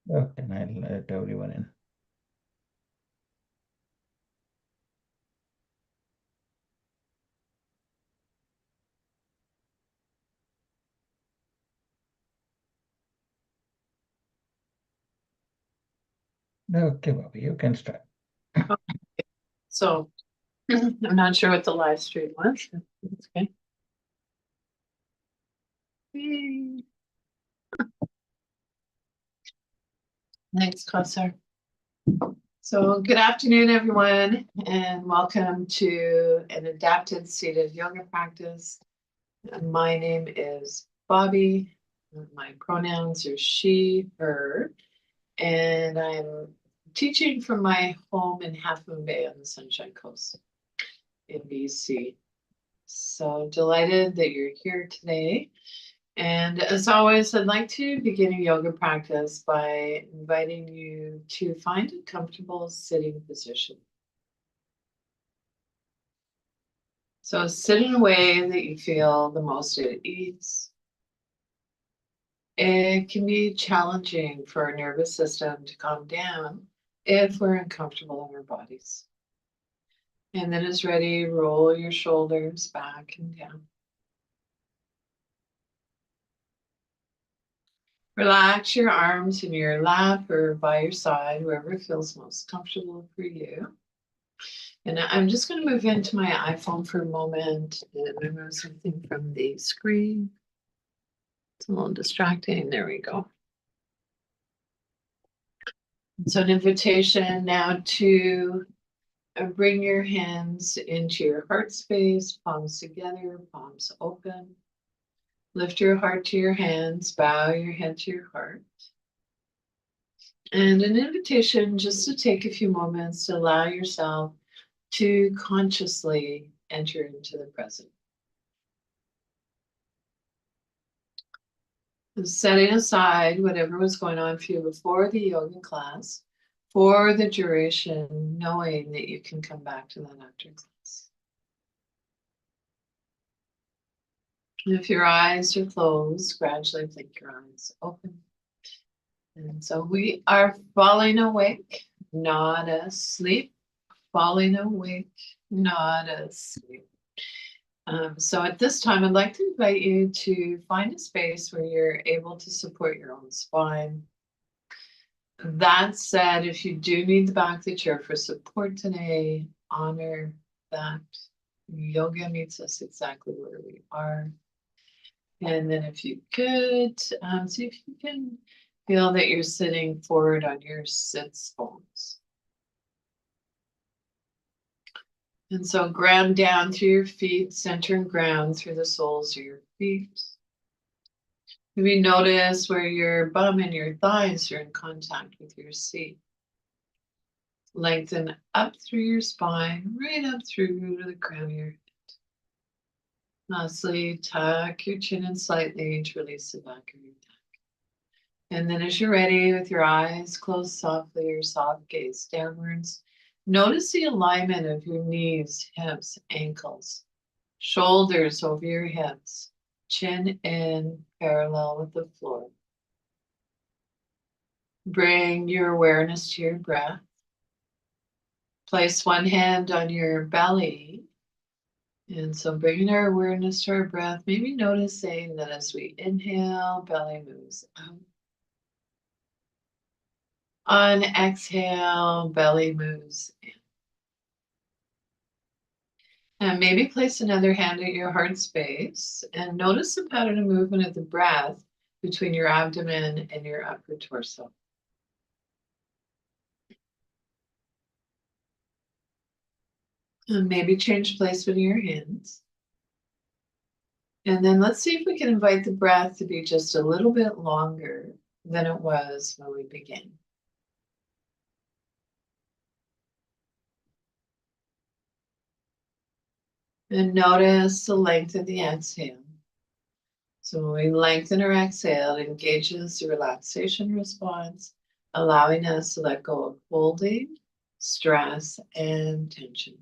Okay, and I'll let everyone in. Okay, Bobbie, you can start. So I'm not sure what the live stream was. That's okay. Yay. Thanks, Kosar. So good afternoon, everyone, and welcome to an adapted seated yoga practice. My name is Bobbie. My pronouns are she, her, and I'm teaching from my home in Half Moon Bay on the Sunshine Coast in BC. So delighted that you're here today. And as always, I'd like to begin a yoga practice by inviting you to find a comfortable sitting position. So sit in a way that you feel the most at ease. It can be challenging for our nervous system to calm down if we're uncomfortable in our bodies. And then as ready, roll your shoulders back and down. Relax your arms in your lap or by your side, wherever feels most comfortable for you. And I'm just going to move into my iPhone for a moment and remove something from the screen. It's a little distracting. There we go. So an invitation now to bring your hands into your heart space, palms together, palms open. Lift your heart to your hands, bow your head to your heart. And an invitation just to take a few moments to allow yourself to consciously enter into the present. Setting aside whatever was going on for you before the yoga class for the duration, knowing that you can come back to that after class. If your eyes are closed, gradually blink your eyes open. And so we are falling awake, not asleep, falling awake, not asleep. So at this time, I'd like to invite you to find a space where you're able to support your own spine. That said, if you do need the back of the chair for support today, honor that. Yoga meets us exactly where we are. And then if you could, see if you can feel that you're sitting forward on your sits bones. And so ground down through your feet, center and ground through the soles of your feet. Maybe notice where your bum and your thighs are in contact with your seat. Lengthen up through your spine, right up through to the crown of your head. Lastly, tuck your chin in slightly to release the back of your neck. And then as you're ready, with your eyes closed softly or soft gaze downwards, notice the alignment of your knees, hips, ankles, shoulders over your hips, chin in parallel with the floor. Bring your awareness to your breath. Place one hand on your belly. And so bringing our awareness to our breath, maybe noticing that as we inhale, belly moves out. On exhale, belly moves in. And maybe place another hand at your heart space and notice the pattern of movement of the breath between your abdomen and your upper torso. And maybe change placement of your hands. And then let's see if we can invite the breath to be just a little bit longer than it was when we began. And notice the length of the exhale. So when we lengthen our exhale, it engages the relaxation response, allowing us to let go of holding, stress, and tension.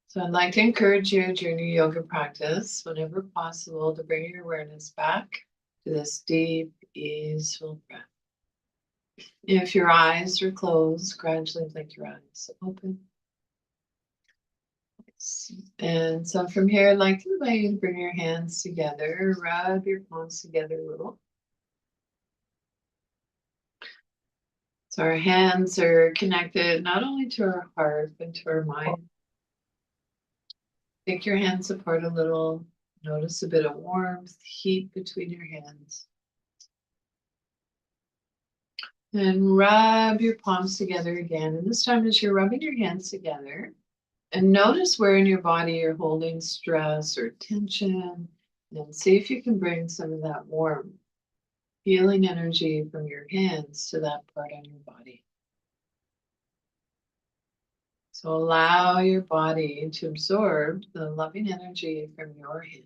So I'd like to encourage you during your yoga practice, whenever possible, to bring your awareness back to this deep, easeful breath. If your eyes are closed, gradually blink your eyes open. And so from here, I'd like to invite you to bring your hands together, rub your palms together a little. So our hands are connected not only to our heart, but to our mind. Take your hands apart a little. Notice a bit of warmth, heat between your hands. And rub your palms together again. And this time as you're rubbing your hands together, and notice where in your body you're holding stress or tension, and see if you can bring some of that warm, healing energy from your hands to that part on your body. So allow your body to absorb the loving energy from your hands.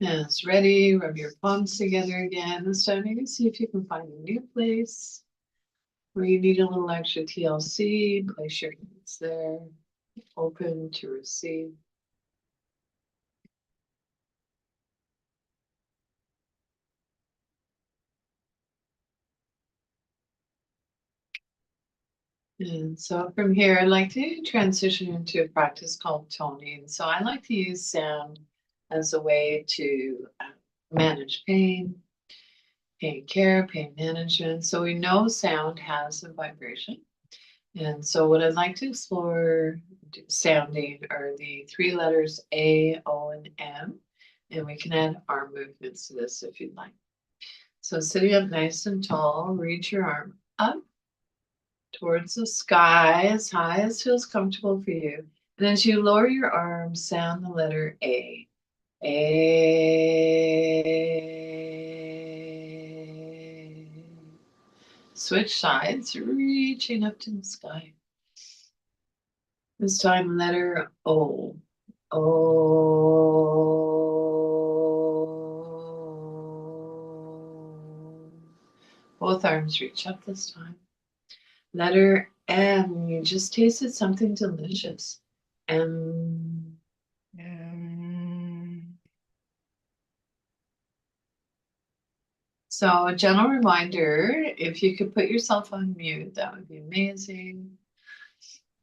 And it's ready, rub your palms together again. This time you can see if you can find a new place where you need a little extra TLC. Place your hands there, open to receive. And so from here, I'd like to transition into a practice called toning. So I like to use sound as a way to manage pain care, pain management. So we know sound has a vibration. And so what I'd like to explore sounding are the three letters A, O, and M. And we can add arm movements to this if you'd like. So sitting up nice and tall, reach your arm up towards the sky as high as feels comfortable for you. And as you lower your arm, sound the letter A. A. Switch sides, reaching up to the sky. This time, letter O. O. Both arms reach up this time. Letter M. You just tasted something delicious. M. So a gentle reminder, if you could put yourself on mute, that would be amazing.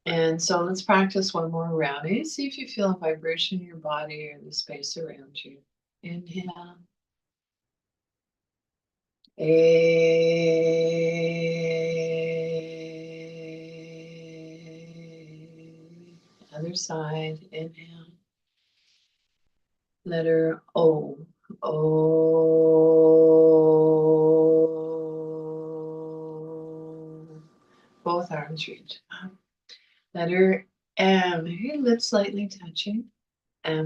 And so let's practice one more round. And see if you feel a vibration in your body or the space around you. Inhale. Other side. Inhale. Letter O. O. Both arms reach up. Letter M. Your lips slightly touching. M.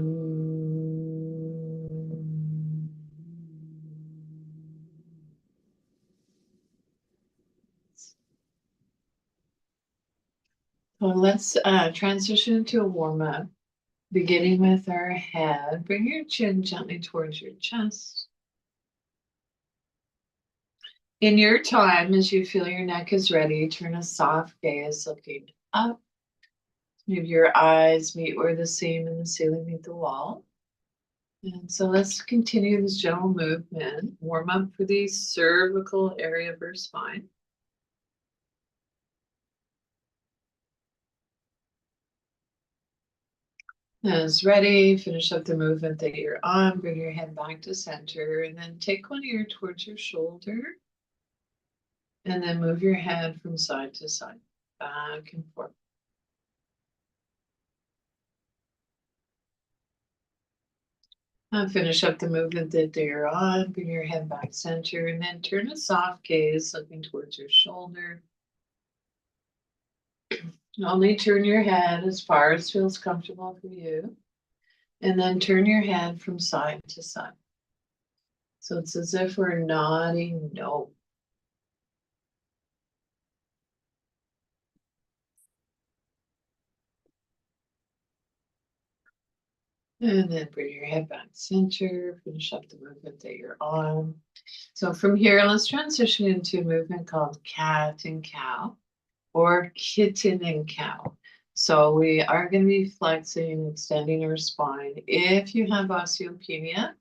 So let's transition to a warm-up, beginning with our head. Bring your chin gently towards your chest. In your time, as you feel your neck is ready, turn a soft gaze looking up. Maybe your eyes meet where the seam and the ceiling meet the wall. And so let's continue this gentle movement. Warm up for the cervical area of our spine. As ready, finish up the movement that you're on. Bring your head back to center and then take one ear towards your shoulder. And then move your head from side to side, back and forth. And finish up the movement that you're on. Bring your head back center and then turn a soft gaze looking towards your shoulder. Only turn your head as far as feels comfortable for you. And then turn your head from side to side. So it's as if we're nodding no. And then bring your head back center, finish up the movement that you're on. So from here, let's transition into a movement called cat and cow or kitten and cow. So we are going to be flexing, extending our spine. If you have osteopenia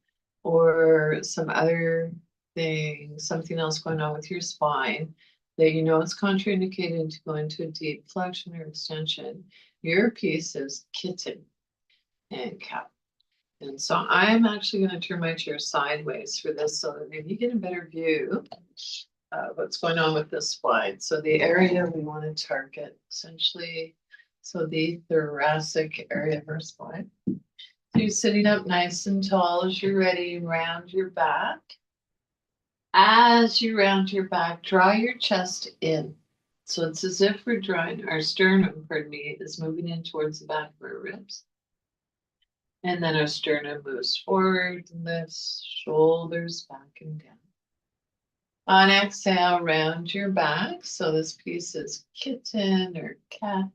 or some other thing, something else going on with your spine, that you know it's contraindicated to go into a deep flexion or extension, your piece is kitten and cap. And so I'm actually going to turn my chair sideways for this so that maybe you get a better view of what's going on with this spine. So the area we want to target essentially, so the thoracic area of our spine. So you're sitting up nice and tall as you're ready, round your back. As you round your back, draw your chest in. So it's as if we're drawing our sternum, pardon me, is moving in towards the back of our ribs. And then our sternum moves forward, lifts, shoulders back and down. On exhale, round your back. So this piece is kitten or cat.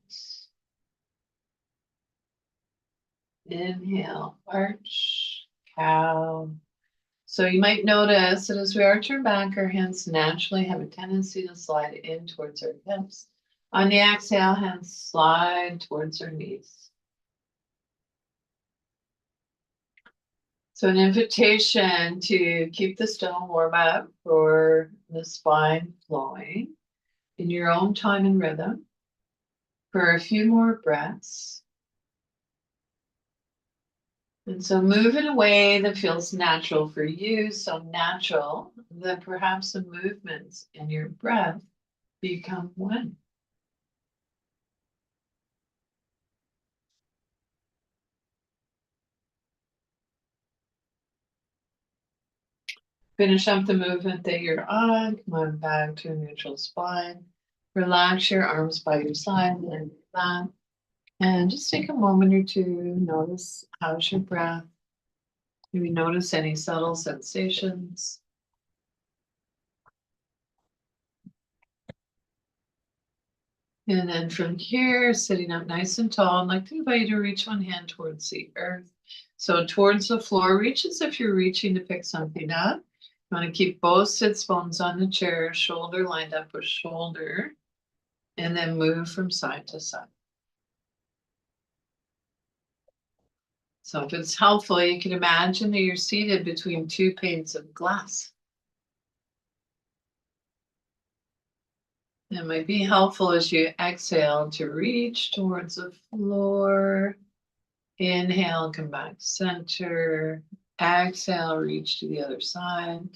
Inhale, arch, cow. So you might notice that as we arch our back, our hands naturally have a tendency to slide in towards our hips. On the exhale, hands slide towards our knees. So an invitation to keep the stone warm up for the spine flowing in your own time and rhythm for a few more breaths. And so move in a way that feels natural for you, so natural that perhaps the movements in your breath become one. Finish up the movement that you're on. Come on back to a neutral spine. Relax your arms by your side and flat. And just take a moment or two. Notice how's your breath. Maybe notice any subtle sensations. And then from here, sitting up nice and tall, I'd like to invite you to reach one hand towards the earth. So towards the floor, reach as if you're reaching to pick something up. You want to keep both sits bones on the chair, shoulder lined up with shoulder, and then move from side to side. So if it's helpful, you can imagine that you're seated between two panes of glass. It might be helpful as you exhale to reach towards the floor. Inhale, come back center. Exhale, reach to the other side.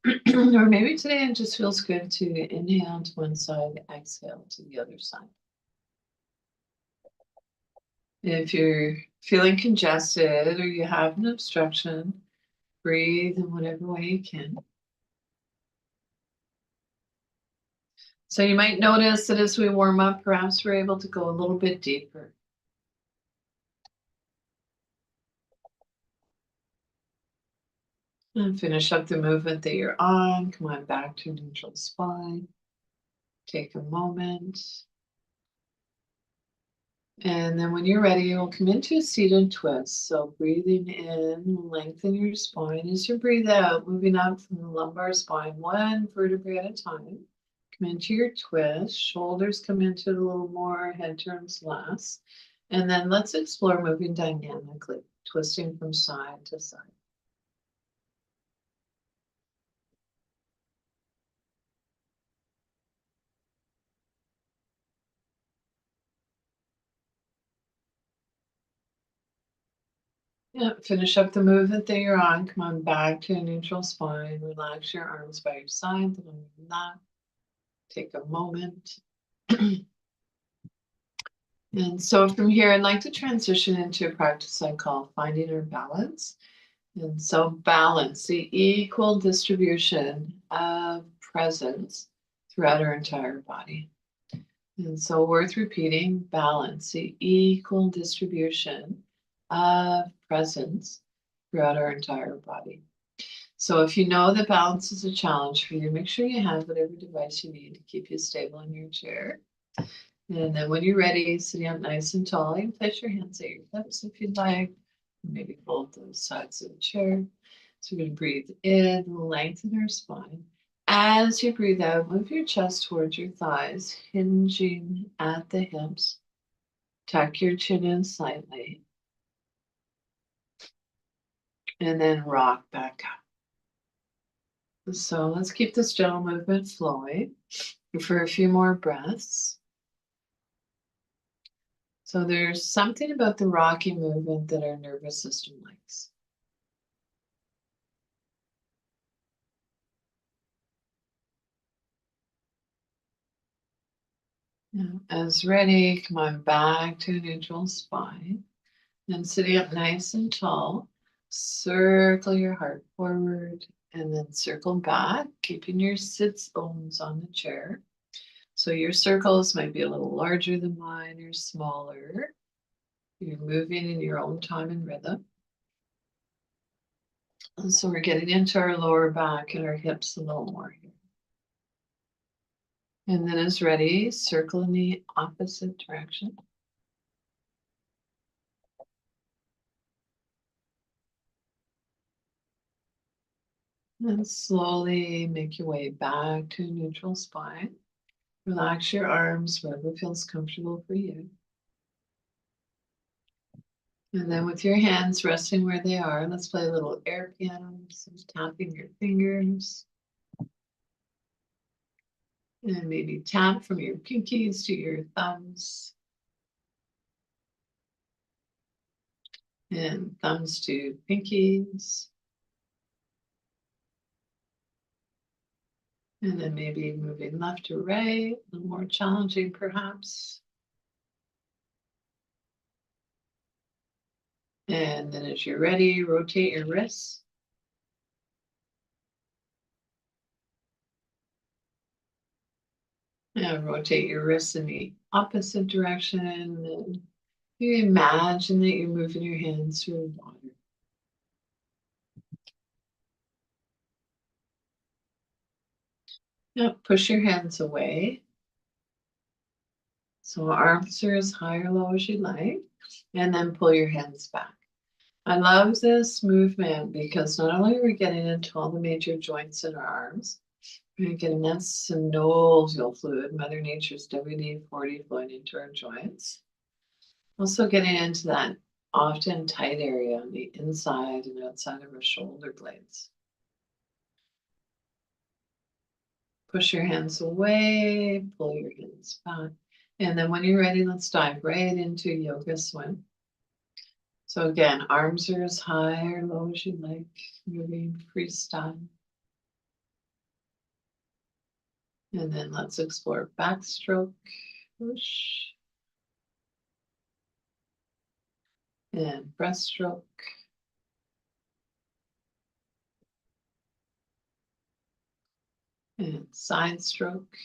Or maybe today it just feels good to inhale to one side, exhale to the other side. If you're feeling congested or you have an obstruction, breathe in whatever way you can. So you might notice that as we warm up, perhaps we're able to go a little bit deeper. And finish up the movement that you're on. Come on back to neutral spine. Take a moment. And then when you're ready, you'll come into a seated twist. So breathing in, lengthen your spine as you breathe out, moving up from the lumbar spine, one vertebrae at a time. Come into your twist, shoulders come into it a little more, head turns less. And then let's explore moving dynamically, twisting from side to side. Yeah, finish up the movement that you're on. Come on back to a neutral spine. Relax your arms by your side. Take a moment. And so from here, I'd like to transition into a practice I call finding our balance. And so balance, the equal distribution of presence throughout our entire body. And so worth repeating, balance, the equal distribution of presence throughout our entire body. So if you know that balance is a challenge for you, make sure you have whatever device you need to keep you stable in your chair. And then when you're ready, sitting up nice and tall, you can place your hands at your hips if you'd like. Maybe fold the sides of the chair. So we're going to breathe in, lengthen our spine. As you breathe out, move your chest towards your thighs, hinging at the hips. Tuck your chin in slightly. And then rock back up. So let's keep this gentle movement flowing for a few more breaths. So there's something about the rocking movement that our nervous system likes. Now, as ready, come on back to a neutral spine. And sitting up nice and tall, circle your heart forward and then circle back, keeping your sits bones on the chair. So your circles might be a little larger than mine or smaller. You're moving in your own time and rhythm. And so we're getting into our lower back and our hips a little more here. And then as ready, circle in the opposite direction. And slowly make your way back to a neutral spine. Relax your arms wherever feels comfortable for you. And then with your hands resting where they are, let's play a little air piano, just tapping your fingers. And maybe tap from your pinkies to your thumbs. And thumbs to pinkies. And then maybe moving left to right, a little more challenging perhaps. And then as you're ready, rotate your wrists. And rotate your wrists in the opposite direction. And you imagine that you're moving your hands through water. Now push your hands away. So arms are as high or low as you like. And then pull your hands back. I love this movement because not only are we getting into all the major joints in our arms, we're getting that synovial fluid, Mother Nature's WD-40 flowing into our joints. Also getting into that often tight area on the inside and outside of our shoulder blades. Push your hands away, pull your hands back. And then when you're ready, let's dive right into yoga swim. So again, arms are as high or low as you like, moving freestyle. And then let's explore backstroke, push, and breaststroke. And side stroke.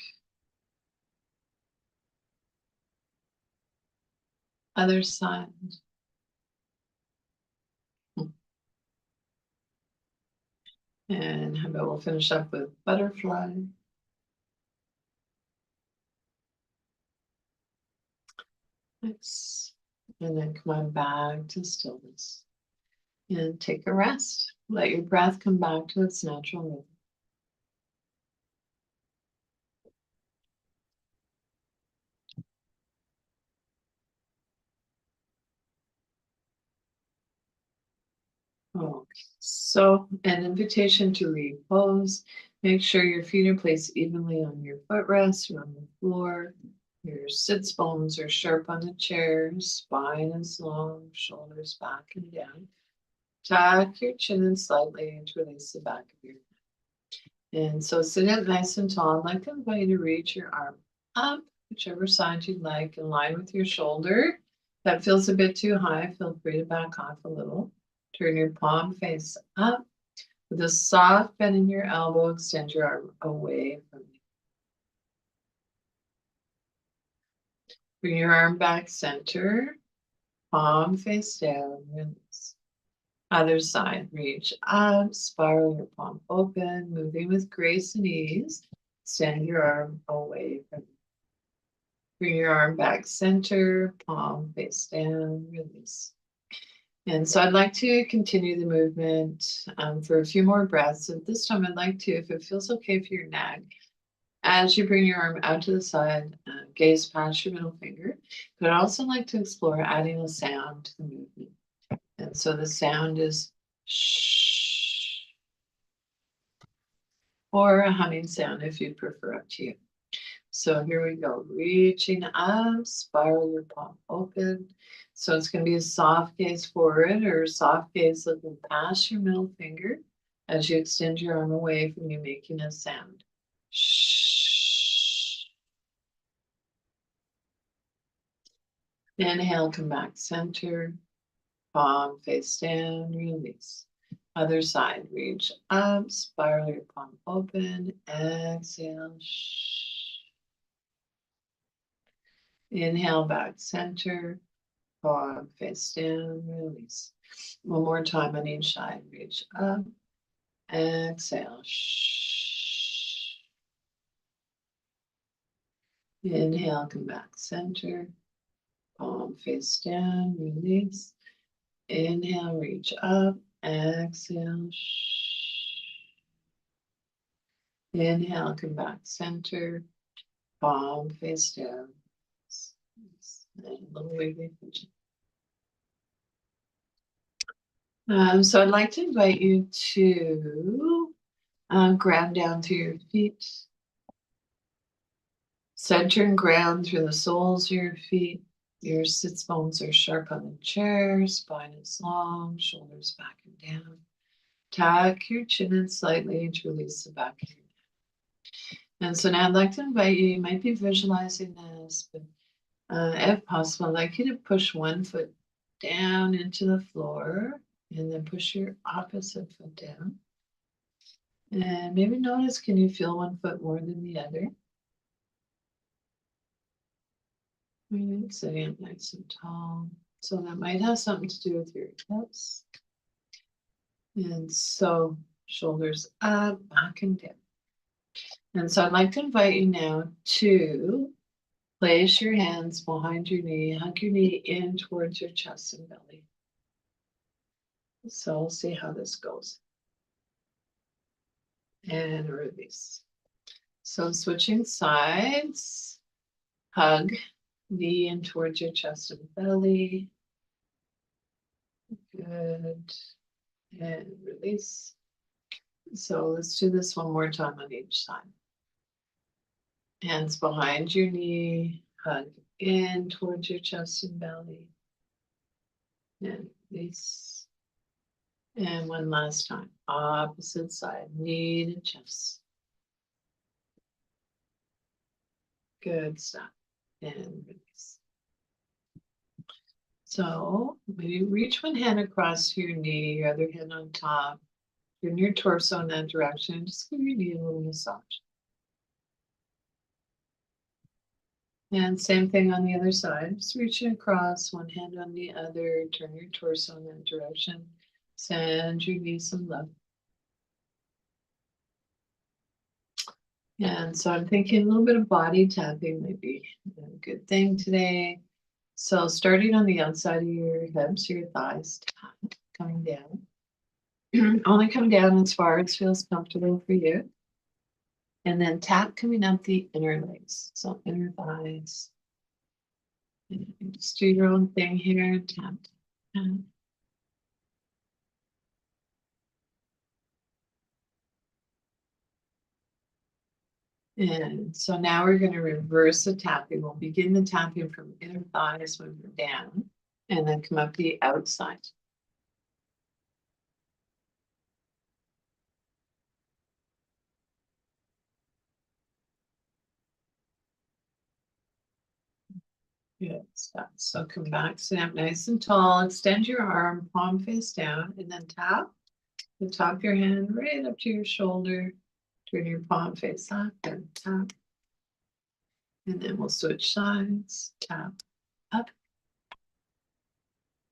Other side. And how about we'll finish up with butterfly. Nice. And then come on back to stillness. And take a rest. Let your breath come back to its natural rhythm. Okay. So an invitation to repose. Make sure your feet are placed evenly on your footrest or on the floor. Your sits bones are sharp on the chair, spine is long, shoulders back and down. Tuck your chin in slightly and release the back of your neck. And so sit up nice and tall. I'd like to invite you to reach your arm up, whichever side you'd like, in line with your shoulder. If that feels a bit too high, feel free to back off a little. Turn your palm face up. With a soft bend in your elbow, extend your arm away from you. Bring your arm back center, palm face down, release. Other side, reach up, spiral your palm open, moving with grace and ease. Extend your arm away from you. Bring your arm back center, palm face down, release. And so I'd like to continue the movement for a few more breaths. And this time I'd like to, if it feels okay for your neck, As you bring your arm out to the side, gaze past your middle finger. But I'd also like to explore adding a sound to the movement. And so the sound is shh, or a humming sound if you prefer, up to you. So here we go, reaching up, spiral your palm open. So it's going to be a soft gaze forward or a soft gaze looking past your middle finger as you extend your arm away from you, making a sound. Shh. Inhale, come back center, palm face down, release. Other side, reach up, spiral your palm open, exhale. Shh. Inhale, back center, palm face down, release. One more time on each side, reach up, exhale. Shh. Inhale, come back center, palm face down, release. Inhale, reach up, exhale. Shh. Inhale, come back center, palm face down. And a little wiggly. So I'd like to invite you to ground down through your feet. Center and ground through the soles of your feet. Your sits bones are sharp on the chair, spine is long, shoulders back and down. Tuck your chin in slightly to release the back of your neck. And so now I'd like to invite you, you might be visualizing this, but if possible, I'd like you to push one foot down into the floor and then push your opposite foot down. And maybe notice, can you feel one foot more than the other? Sitting up nice and tall. So that might have something to do with your hips. And so shoulders up, back and down. And so I'd like to invite you now to place your hands behind your knee, hug your knee in towards your chest and belly. So we'll see how this goes. And release. So switching sides, hug, knee in towards your chest and belly. Good. And release. So let's do this one more time on each side. Hands behind your knee, hug in towards your chest and belly. And release. And one last time, opposite side, knee to chest. Good stuff. And release. So maybe reach one hand across your knee, your other hand on top. Turn your torso in that direction. Just give your knee a little massage. And same thing on the other side. Just reaching across, one hand on the other. Turn your torso in that direction. Send your knee some love. And so I'm thinking a little bit of body tapping might be a good thing today. So starting on the outside of your hips, your thighs, tap, coming down. Only come down as far as feels comfortable for you. And then tap coming up the inner legs. So inner thighs. And just do your own thing here. Tap, tap. And so now we're going to reverse the tapping. We'll begin the tapping from inner thighs when we're down, and then come up the outside. Good stuff. So come back, sit up nice and tall. Extend your arm, palm face down, and then tap the top of your hand right up to your shoulder. Turn your palm face up and tap. And then we'll switch sides. Tap up,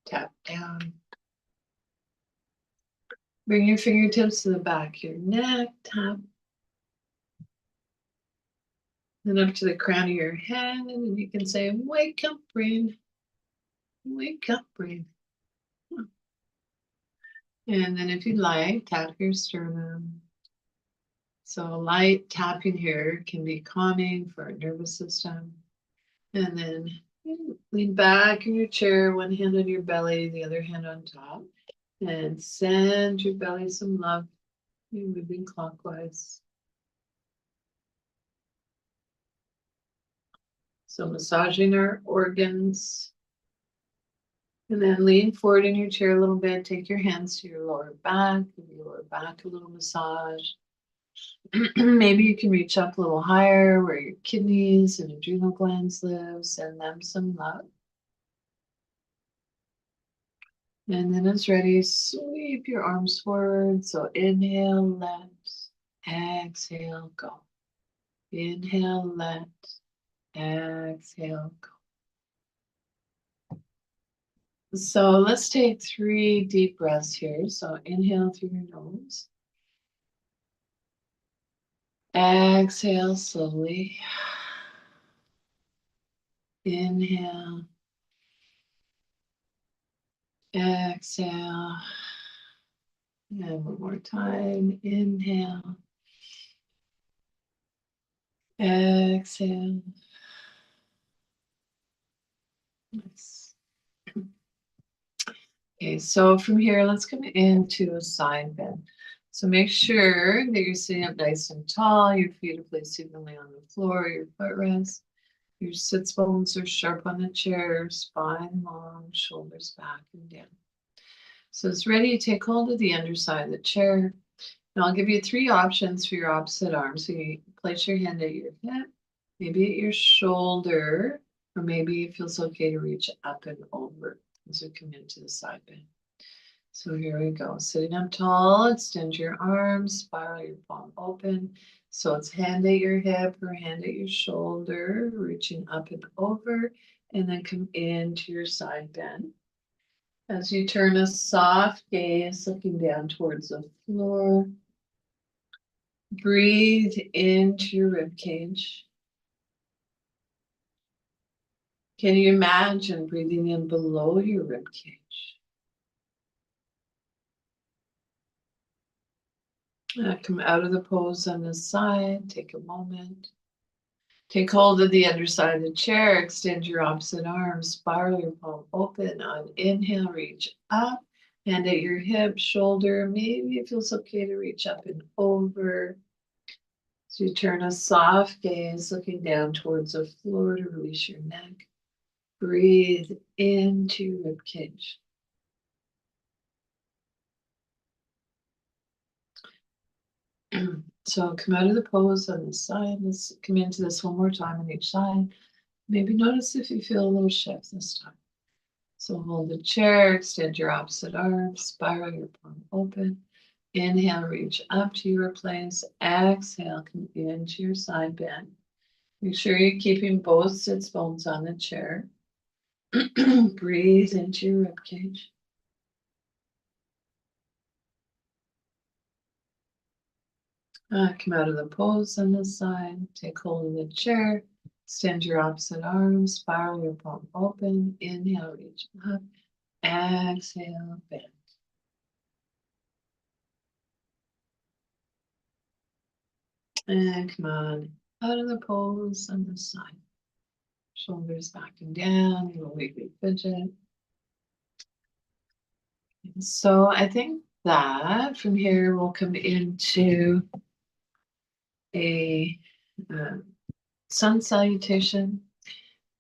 tap down. Bring your fingertips to the back of your neck, tap. Then up to the crown of your head, and you can say, wake up, brain. Wake up, brain. And then if you like, tap your sternum. So light tapping here can be calming for our nervous system. And then lean back in your chair, one hand on your belly, the other hand on top. And send your belly some love. You're moving clockwise. So massaging our organs. And then lean forward in your chair a little bit. Take your hands to your lower back. Give your lower back a little massage. Maybe you can reach up a little higher where your kidneys and adrenal glands live. Send them some love. And then it's ready, sweep your arms forward. So inhale, let, exhale, go. Inhale, let, exhale, go. So let's take 3 deep breaths here. So inhale through your nose. Exhale slowly. Inhale. Exhale. And one more time. Inhale. Exhale. Nice. Okay, so from here, let's come into a side bend. So make sure that you're sitting up nice and tall. Your feet are placed evenly on the floor, your footrest. Your sits bones are sharp on the chair, spine long, shoulders back and down. So it's ready to take hold of the underside of the chair. Now I'll give you 3 options for your opposite arm. So you place your hand at your hip, maybe at your shoulder, or maybe it feels okay to reach up and over as we come into the side bend. So here we go. Sitting up tall, extend your arms, spiral your palm open. So it's hand at your hip or hand at your shoulder, reaching up and over, and then come into your side bend. As you turn a soft gaze, looking down towards the floor, breathe into your rib cage. Can you imagine breathing in below your rib cage? Come out of the pose on this side. Take a moment. Take hold of the underside of the chair. Extend your opposite arm. Spiral your palm open. On inhale, reach up. Hand at your hip, shoulder. Maybe it feels okay to reach up and over. So you turn a soft gaze, looking down towards the floor to release your neck. Breathe into your rib cage. So come out of the pose on this side. Let's come into this one more time on each side. Maybe notice if you feel a little shift this time. So hold the chair, extend your opposite arm, spiral your palm open. Inhale, reach up to your place. Exhale, come into your side bend. Make sure you're keeping both sits bones on the chair. Breathe into your rib cage. Come out of the pose on this side. Take hold of the chair. Extend your opposite arm. Spiral your palm open. Inhale, reach up. Exhale, bend. And come on out of the pose on this side. Shoulders back and down. Little wiggly fidget. So I think that from here we'll come into a sun salutation.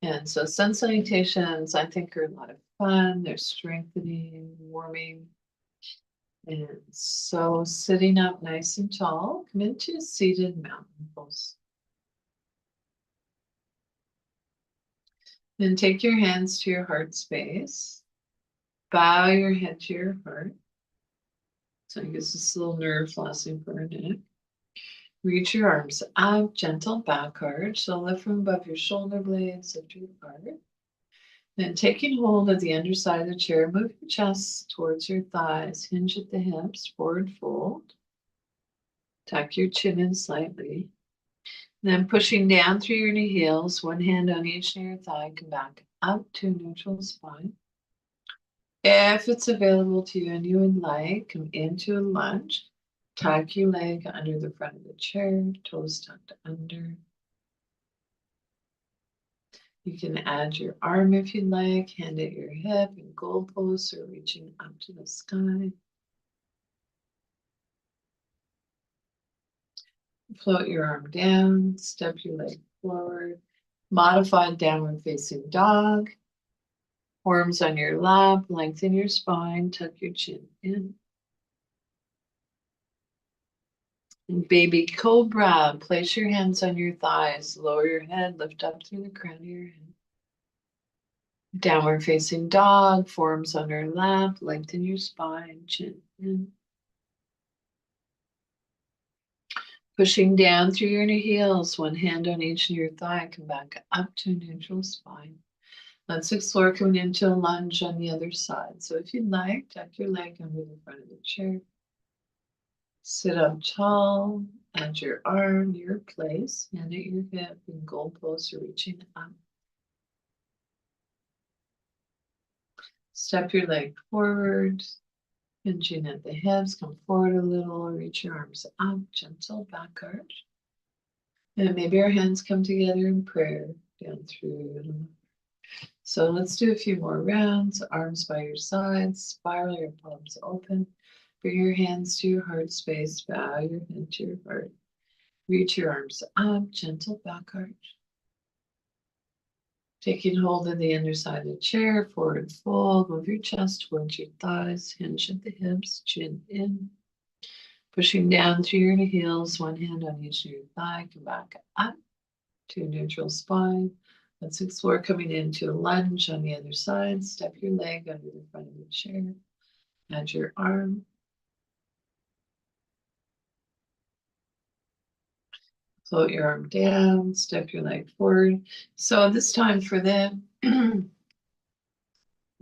And so sun salutations, I think, are a lot of fun. They're strengthening, warming. And so sitting up nice and tall, come into a seated mountain pose. Then take your hands to your heart space. Bow your head to your heart. So I guess this little nerve flossing for a minute. Reach your arms up, gentle back arch. So lift from above your shoulder blades, lift your heart. Then taking hold of the underside of the chair, move your chest towards your thighs, hinge at the hips, forward fold. Tuck your chin in slightly. Then pushing down through your knee heels, one hand on each near thigh, come back up to neutral spine. If it's available to you and you would like, come into a lunge. Tuck your leg under the front of the chair, toes tucked under. You can add your arm if you'd like, hand at your hip in goalposts or reaching up to the sky. Float your arm down, step your leg forward. Modified downward facing dog. Arms on your lap, lengthen your spine, tuck your chin in. And baby cobra, place your hands on your thighs, lower your head, lift up through the crown of your head. Downward facing dog, forearms on your lap, lengthen your spine, chin in. Pushing down through your inner heels, one hand on each of your thigh, come back up to a neutral spine. Let's explore coming into a lunge on the other side. So if you'd like, tuck your leg under the front of the chair. Sit up tall, add your arm to your place, hand at your hip, and goalposts are reaching up. Step your leg forward, hinging at the hips, come forward a little, reach your arms up, gentle back arch. And maybe our hands come together in prayer down through. So let's do a few more rounds. Arms by your sides, spiral your palms open. Bring your hands to your heart space, bow your head to your heart. Reach your arms up, gentle back arch. Taking hold of the underside of the chair, forward fold, move your chest towards your thighs, hinge at the hips, chin in. Pushing down through your heels, one hand on each of your thigh, come back up to a neutral spine. Let's explore coming into a lunge on the other side. Step your leg under the front of the chair. Add your arm. Float your arm down, step your leg forward. So this time for the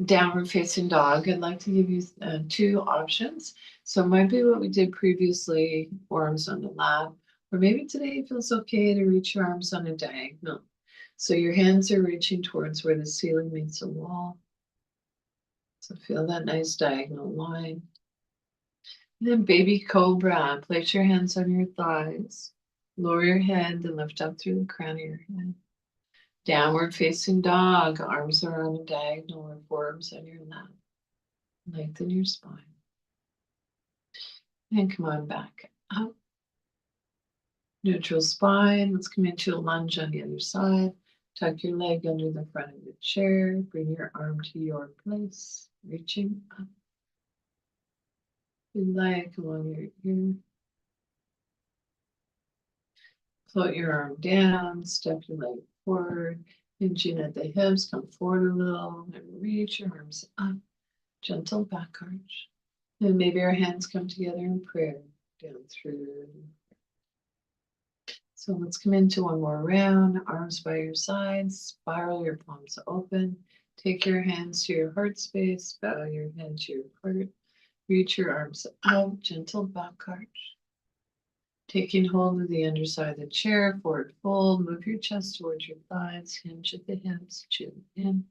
downward facing dog, I'd like to give you two options. So it might be what we did previously, arms on the lap, or maybe today it feels okay to reach your arms on a diagonal. So your hands are reaching towards where the ceiling meets the wall. So feel that nice diagonal line. And then baby cobra, place your hands on your thighs. Lower your head and lift up through the crown of your head. Downward facing dog, arms are on a diagonal or forearms on your lap. Lengthen your spine. And come on back up. Neutral spine. Let's come into a lunge on the other side. Tuck your leg under the front of the chair. Bring your arm to your place. Reaching up. Your leg along your ear. Float your arm down, step your leg forward, hinging at the hips, come forward a little, and reach your arms up, gentle back arch. And maybe our hands come together in prayer down through. So let's come into one more round, arms by your sides, spiral your palms open, take your hands to your heart space, bow your head to your heart, reach your arms up, gentle back arch. Taking hold of the underside of the chair, forward fold, move your chest towards your thighs, hinge at the hips, chin in.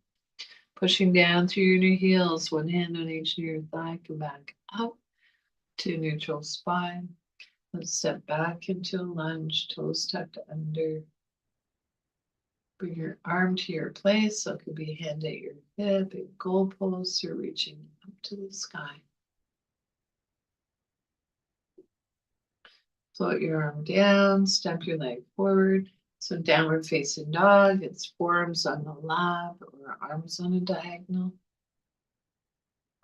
Pushing down through your inner heels, one hand on each of your thigh, come back up to neutral spine. Let's step back into a lunge, toes tucked under. Bring your arm to your place, so it could be hand at your hip, in goalposts, or reaching up to the sky. Float your arm down, step your leg forward. So downward facing dog, it's forearms on the lap or arms on a diagonal.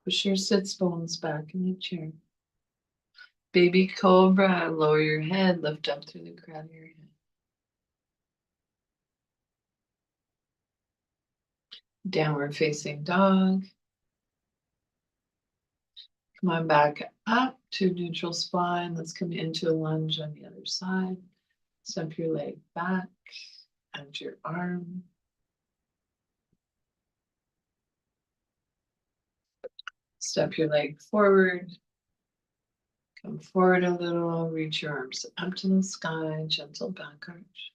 Push your sits bones back in the chair. Baby cobra, lower your head, lift up through the crown of your head. Downward facing dog. Come on back up to neutral spine. Let's come into a lunge on the other side. Step your leg back, add your arm. Step your leg forward. Come forward a little, reach your arms up to the sky, gentle back arch.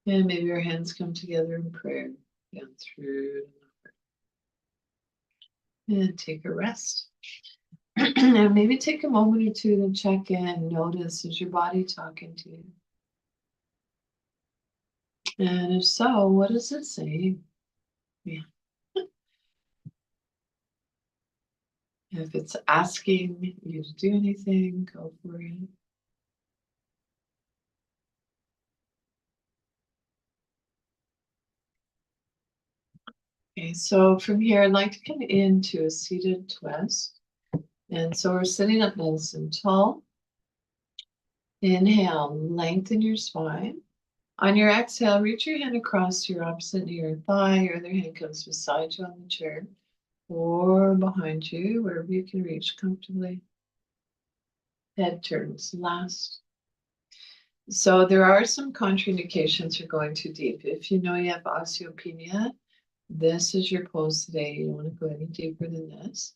And maybe your hands come together in prayer down through. And take a rest. And maybe take a moment or two to check in, notice, is your body talking to you? And if so, what is it saying? Yeah. If it's asking you to do anything, go for it. Okay, so from here, I'd like to come into a seated twist. And so we're sitting up nice and tall. Inhale, lengthen your spine. On your exhale, reach your hand across your opposite knee or thigh. Your other hand comes beside you on the chair or behind you, wherever you can reach comfortably. Head turns last. So there are some contraindications for going too deep. If you know you have osteopenia, this is your pose today. You don't want to go any deeper than this.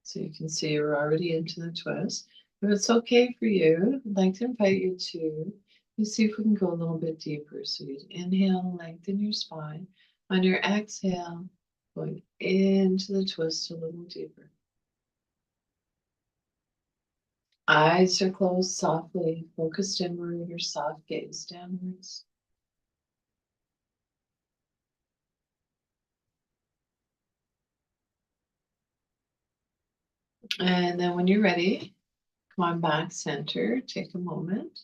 So you can see you're already into the twist. If it's okay for you, I'd like to invite you to see if we can go a little bit deeper. So you inhale, lengthen your spine. On your exhale, going into the twist a little deeper. Eyes are closed softly, focused inward, your soft gaze downwards. And then when you're ready, come on back center, take a moment.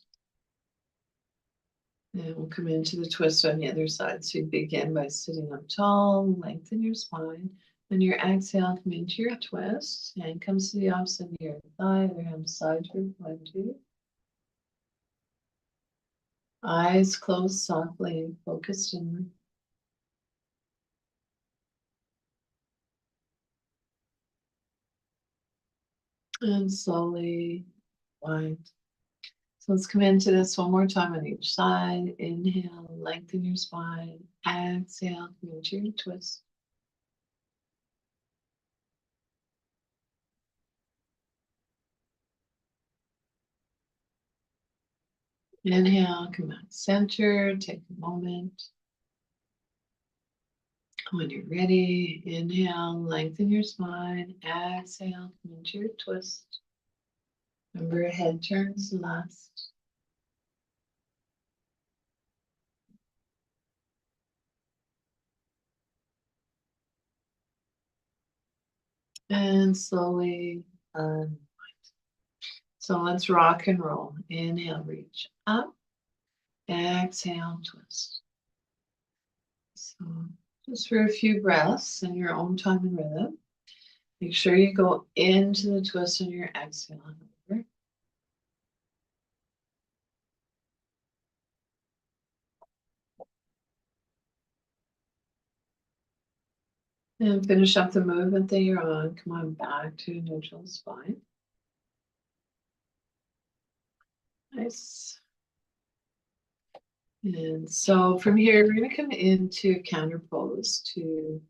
And we'll come into the twist on the other side. So you begin by sitting up tall, lengthen your spine. On your exhale, come into your twist. Hand comes to the opposite of your thigh, other hand beside you, behind you. Eyes closed softly, focused inward. And slowly wind. So let's come into this one more time on each side. Inhale, lengthen your spine. Exhale, come into your twist. Inhale, come back center, take a moment. When you're ready, inhale, lengthen your spine. Exhale, come into your twist. Remember, head turns last. And slowly unwind. So let's rock and roll. Inhale, reach up. Exhale, twist. So just for a few breaths in your own time and rhythm. Make sure you go into the twist on your exhale. Over. And finish up the movement that you're on. Come on back to neutral spine. Nice. And so from here, we're going to come into counter pose to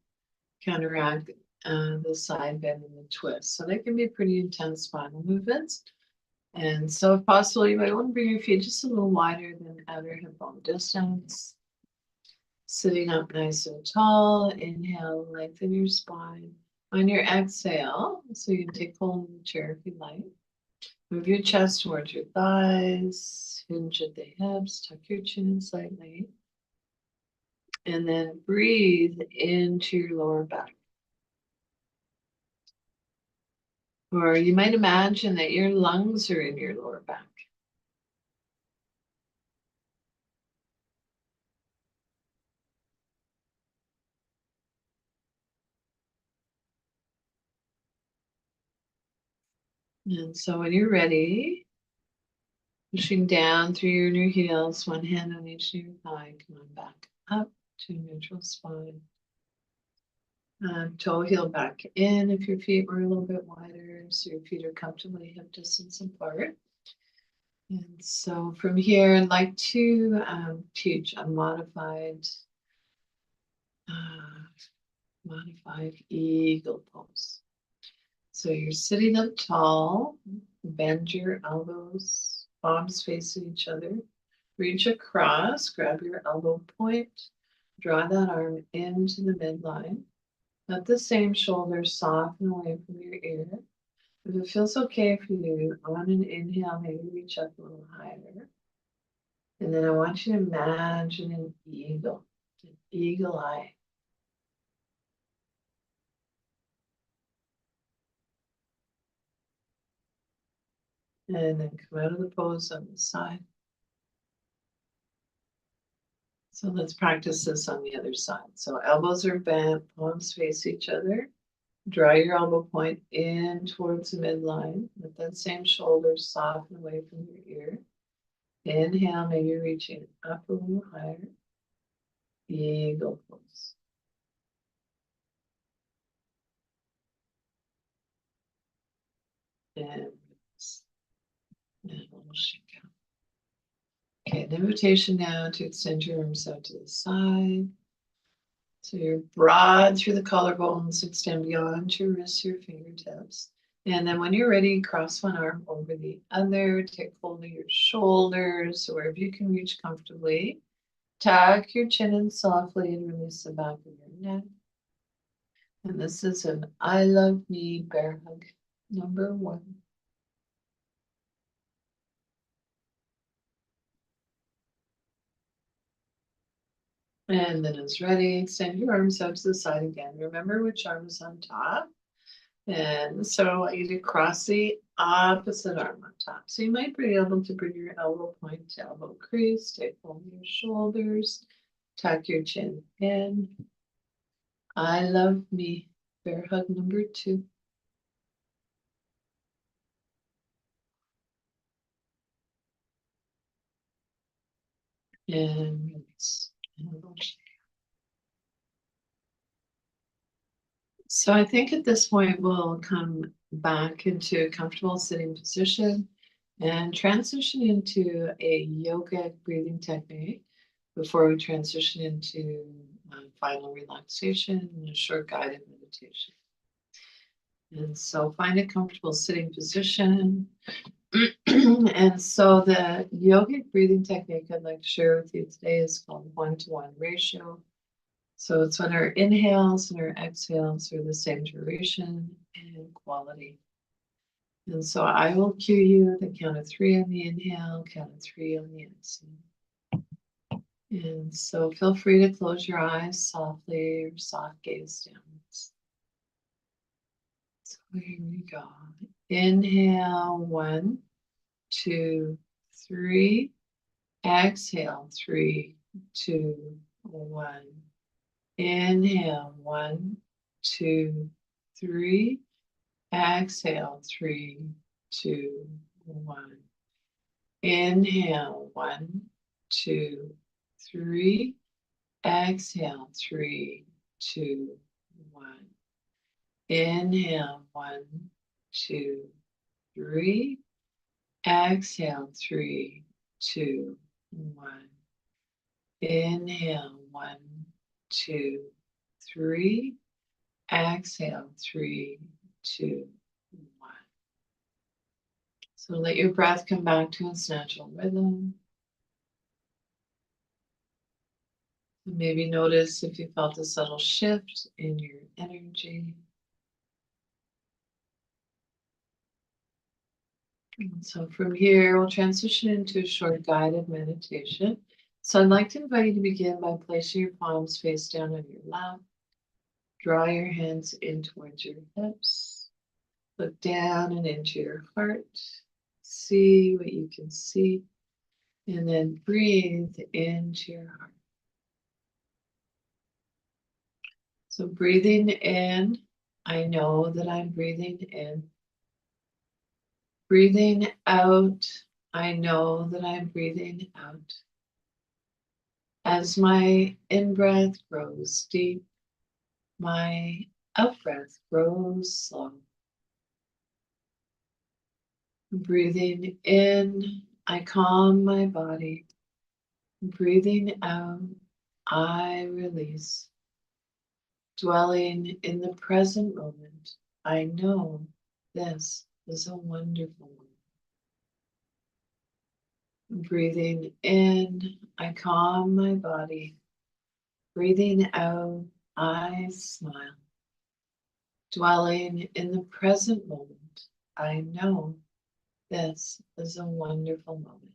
counteract the side bend and the twist. So that can be pretty intense spinal movements. And so if possible, you might want to bring your feet just a little wider than outer hip bone distance. Sitting up nice and tall. Inhale, lengthen your spine. On your exhale, so you can take hold of the chair if you like. Move your chest towards your thighs. Hinge at the hips. Tuck your chin slightly. And then breathe into your lower back. Or you might imagine that your lungs are in your lower back. And so when you're ready, pushing down through your new heels, one hand on each new thigh, come on back up to neutral spine. Toe heel back in if your feet were a little bit wider, so your feet are comfortably hip distance apart. And so from here, I'd like to teach a modified eagle pose. So you're sitting up tall, bend your elbows, palms facing each other, reach across, grab your elbow point, draw that arm into the midline. Let the same shoulder soften away from your ear. If it feels okay for you, on an inhale, maybe reach up a little higher. And then I want you to imagine an eagle eye. And then come out of the pose on the side. So let's practice this on the other side. So elbows are bent, palms face each other. Draw your elbow point in towards the midline. Let that same shoulder soften away from your ear. Inhale, maybe reaching up a little higher. Eagle pose. And release. And we'll shake out. Okay, an invitation now to extend your arms out to the side. So you're broad through the collarbones, extend beyond your wrists, your fingertips. And then when you're ready, cross one arm over the other, take hold of your shoulders, so wherever you can reach comfortably. Tuck your chin in softly and release the back of your neck. And this is an I love me bear hug number 1. And then it's ready. Extend your arms out to the side again. Remember which arm is on top. And so I want you to cross the opposite arm on top. So you might be able to bring your elbow point to elbow crease, take hold of your shoulders, tuck your chin in. I love me. Bear hug number 2. And release. So I think at this point we'll come back into a comfortable sitting position and transition into a yogic breathing technique before we transition into final relaxation and a short guided meditation. And so find a comfortable sitting position. And so the yogic breathing technique I'd like to share with you today is called 1-to-1 ratio. So it's when our inhales and our exhales are the same duration and quality. And so I will cue you the count of 3 on the inhale, count of 3 on the exhale. And so feel free to close your eyes softly or soft gaze downwards. So here we go. Inhale, 1, 2, 3. Exhale, 3, 2, 1. Inhale, 1, 2, 3. Exhale, 3, 2, 1. Inhale, 1, 2, 3. Exhale, 3, 2, 1. Inhale, 1, 2, 3. Exhale, 3, 2, 1. Inhale, 1, 2, 3. Exhale, 3, 2, 1. So let your breath come back to its natural rhythm. Maybe notice if you felt a subtle shift in your energy. And so from here, we'll transition into a short guided meditation. So I'd like to invite you to begin by placing your palms face down on your lap. Draw your hands in towards your hips. Look down and into your heart. See what you can see. And then breathe into your heart. So breathing in, I know that I'm breathing in. Breathing out, I know that I'm breathing out. As my in-breath grows deep, my out-breath grows slow. Breathing in, I calm my body. Breathing out, I release. Dwelling in the present moment, I know this is a wonderful one. Breathing in, I calm my body. Breathing out, I smile. Dwelling in the present moment, I know this is a wonderful moment.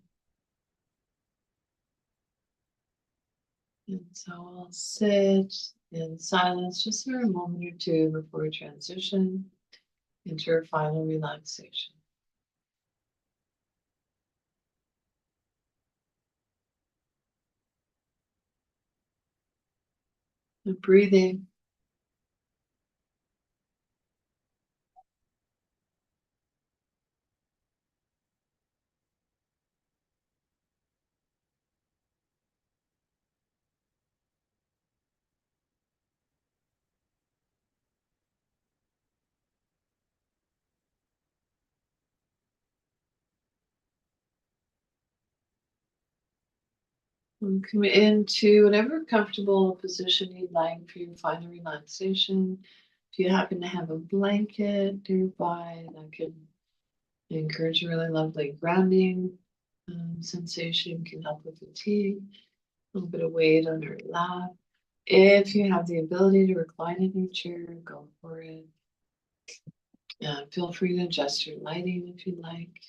And so I'll sit in silence just for a moment or two before we transition into our final relaxation. And breathing. And come into whatever comfortable position you'd like for your final relaxation. If you happen to have a blanket nearby, that could encourage a really lovely grounding sensation, can help with fatigue, a little bit of weight on your lap. If you have the ability to recline in your chair, go for it. Feel free to adjust your lighting if you'd like.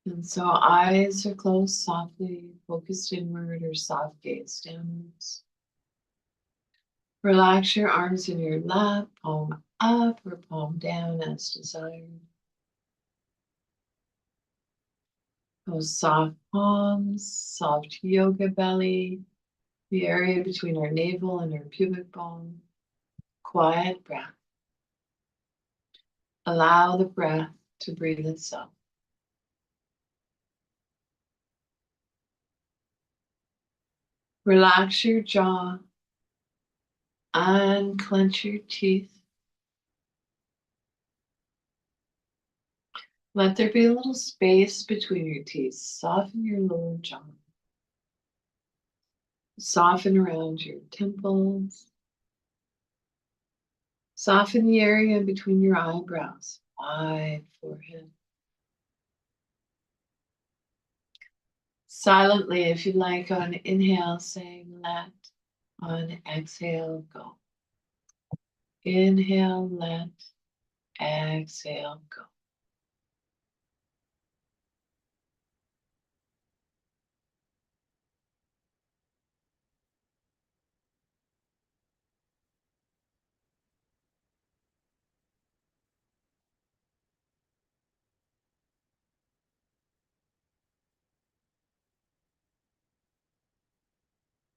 And so eyes are closed softly, focused inward or soft gaze downwards. Relax your arms in your lap, palm up or palm down as desired. Those soft palms, soft yoga belly, the area between our navel and our pubic bone. Quiet breath. Allow the breath to breathe itself. Relax your jaw, unclench your teeth. Let there be a little space between your teeth. Soften your lower jaw. Soften around your temples. Soften the area between your eyebrows. Wide forehead. Silently, if you like, on inhale, saying let. On exhale, go. Inhale, let. Exhale, go.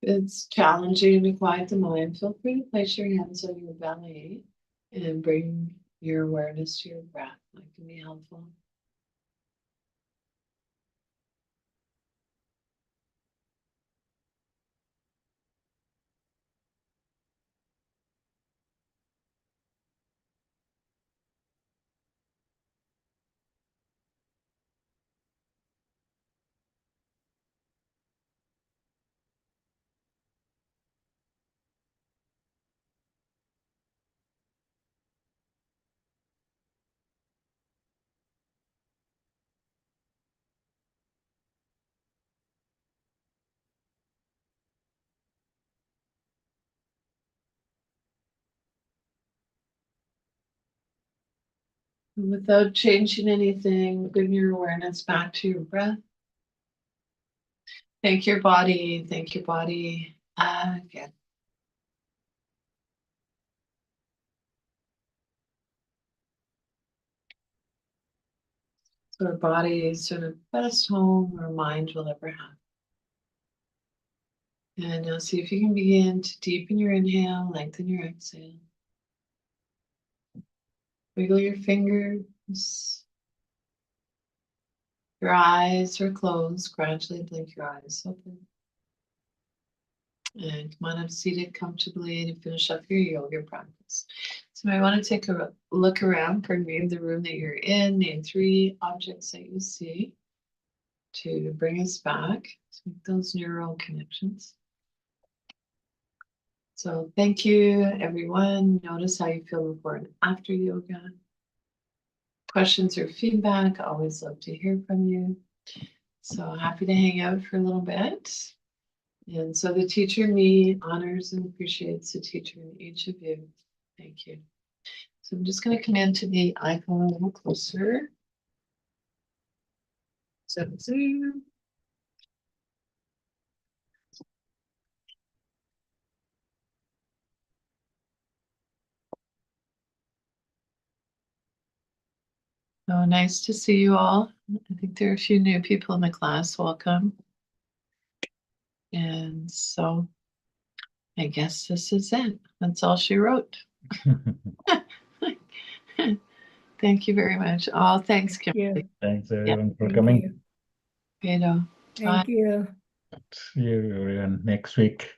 It's challenging to quiet the mind. Feel free to place your hands on your belly and bring your awareness to your breath. That can be helpful. And without changing anything, bring your awareness back to your breath. Thank your body. Thank your body again. So our body is sort of best home our mind will ever have. And now see if you can begin to deepen your inhale, lengthen your exhale. Wiggle your fingers. Your eyes are closed. Gradually blink your eyes open. And come on up seated comfortably to finish up your yoga practice. So I want to take a look around for name the room that you're in, name 3 objects that you see to bring us back to make those neural connections. So thank you, everyone. Notice how you feel before and after yoga. Questions or feedback, always love to hear from you. So happy to hang out for a little bit. And so the teacher in me honors and appreciates the teacher in each of you. Thank you. So I'm just gonna come into the iPhone a little closer. Zoom. So nice to see you all. I think there are a few new people in the class. Welcome. And so I guess this is it. That's all she wrote. Thank you very much. Oh, thanks, Kimberly. Thanks everyone for Thank coming. you. Bye. Thank you. See you everyone next week.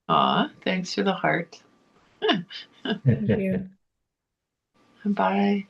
Aw, thanks for the heart. Thank you. Bye.